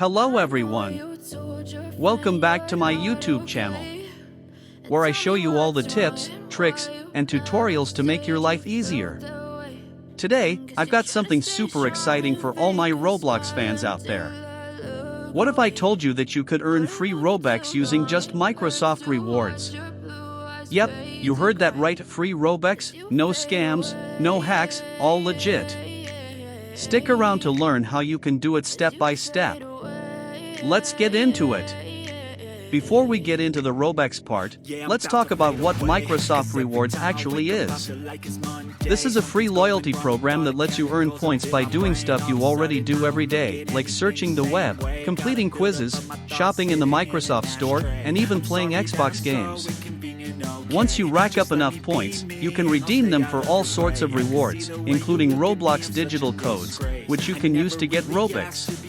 Hello everyone. Welcome back to my YouTube channel, where I show you all the tips, tricks, and tutorials to make your life easier. Today, I've got something super exciting for all my Roblox fans out there. What if I told you that you could earn free Robux using just Microsoft rewards? Yep, you heard that right, free Robux, no scams, no hacks, all legit. Stick around to learn how you can do it step by step. Let's get into it. Before we get into the Robux part, let's talk about what Microsoft Rewards actually is. This is a free loyalty program that lets you earn points by doing stuff you already do every day, like searching the web, completing quizzes, shopping in the Microsoft Store, and even playing Xbox games. Once you rack up enough points, you can redeem them for all sorts of rewards, including Roblox digital codes, which you can use to get Robux.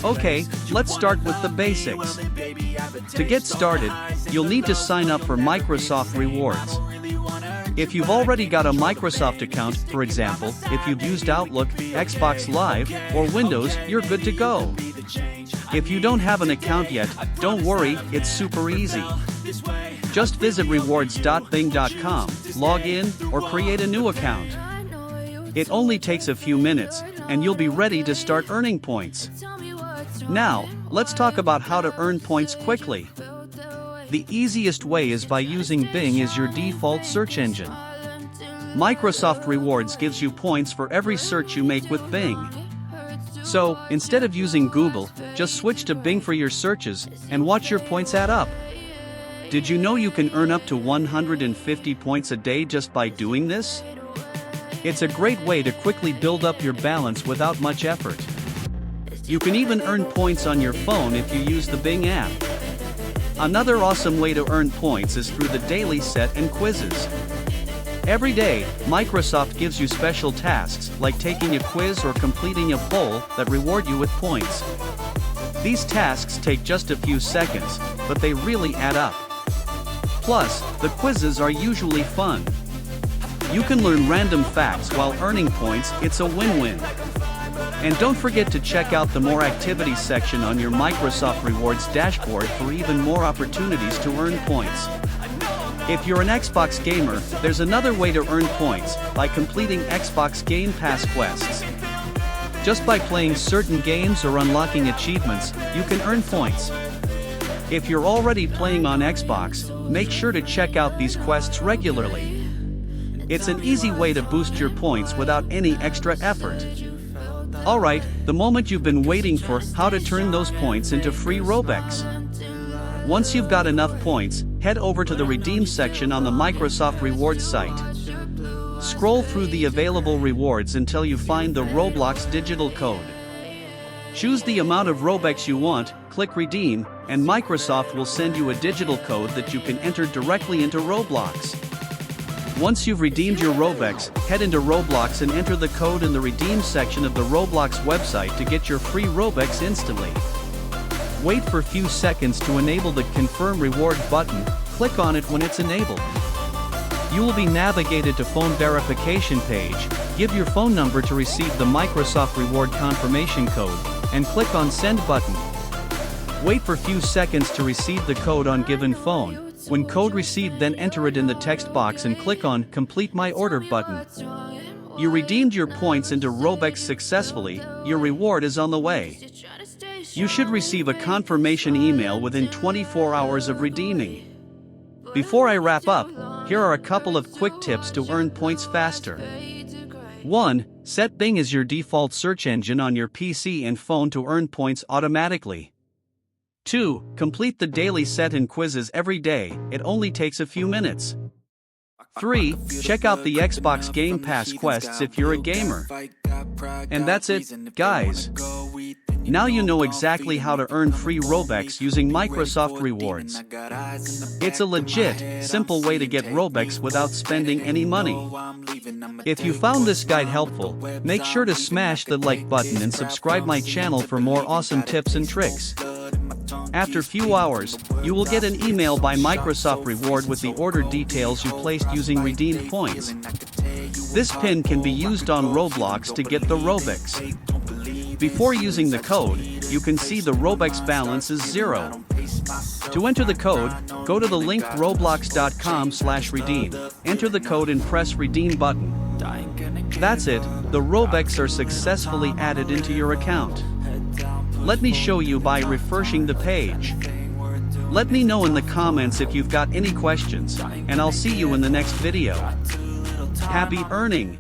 Okay, let's start with the basics. To get started, you'll need to sign up for Microsoft Rewards. If you've already got a Microsoft account, for example, if you've used Outlook, Xbox Live, or Windows, you're good to go. If you don't have an account yet, don't worry, it's super easy. Just visit rewards.bing.com, log in, or create a new account. It only takes a few minutes, and you'll be ready to start earning points. Now, let's talk about how to earn points quickly. The easiest way is by using Bing as your default search engine. Microsoft Rewards gives you points for every search you make with Bing. So, instead of using Google, just switch to Bing for your searches, and watch your points add up. Did you know you can earn up to 150 points a day just by doing this? It's a great way to quickly build up your balance without much effort. You can even earn points on your phone if you use the Bing app. Another awesome way to earn points is through the daily set and quizzes. Every day, Microsoft gives you special tasks like taking a quiz or completing a poll that reward you with points. These tasks take just a few seconds, but they really add up. Plus, the quizzes are usually fun. You can learn random facts while earning points. It's a win-win. And don't forget to check out the More Activities section on your Microsoft Rewards dashboard for even more opportunities to earn points. If you're an Xbox gamer, there's another way to earn points, by completing Xbox Game Pass quests. Just by playing certain games or unlocking achievements, you can earn points. If you're already playing on Xbox, make sure to check out these quests regularly. It's an easy way to boost your points without any extra effort. Alright, the moment you've been waiting for, how to turn those points into free Robux. Once you've got enough points, head over to the Redeem section on the Microsoft Rewards site. Scroll through the available rewards until you find the Roblox digital code. Choose the amount of Robux you want, click Redeem, and Microsoft will send you a digital code that you can enter directly into Roblox. Once you've redeemed your Robux, head into Roblox and enter the code in the Redeem section of the Roblox website to get your free Robux instantly. Wait for a few seconds to enable the Confirm Reward button, click on it when it's enabled. You will be navigated to phone verification page, give your phone number to receive the Microsoft Reward confirmation code, and click on Send button. Wait for a few seconds to receive the code on given phone. When code received, then enter it in the text box and click on Complete My Order button. You redeemed your points into Robux successfully, your reward is on the way. You should receive a confirmation email within 24 hours of redeeming. Before I wrap up, here are a couple of quick tips to earn points faster. 1. Set Bing as your default search engine on your PC and phone to earn points automatically. 2. Complete the daily set and quizzes every day, it only takes a few minutes. 3. Check out the Xbox Game Pass quests if you're a gamer. And that's it, guys. Now you know exactly how to earn free Robux using Microsoft Rewards. It's a legit, simple way to get Robux without spending any money. If you found this guide helpful, make sure to smash the like button and subscribe my channel for more awesome tips and tricks. After few hours, you will get an email by Microsoft Reward with the order details you placed using redeemed points. This pin can be used on Roblox to get the Robux. Before using the code, you can see the Robux balance is 0. To enter the code, go to the link roblox.com/redeem, enter the code and press redeem button. That's it, the Robux are successfully added into your account. Let me show you by refreshing the page. Let me know in the comments if you've got any questions, and I'll see you in the next video. Happy earning!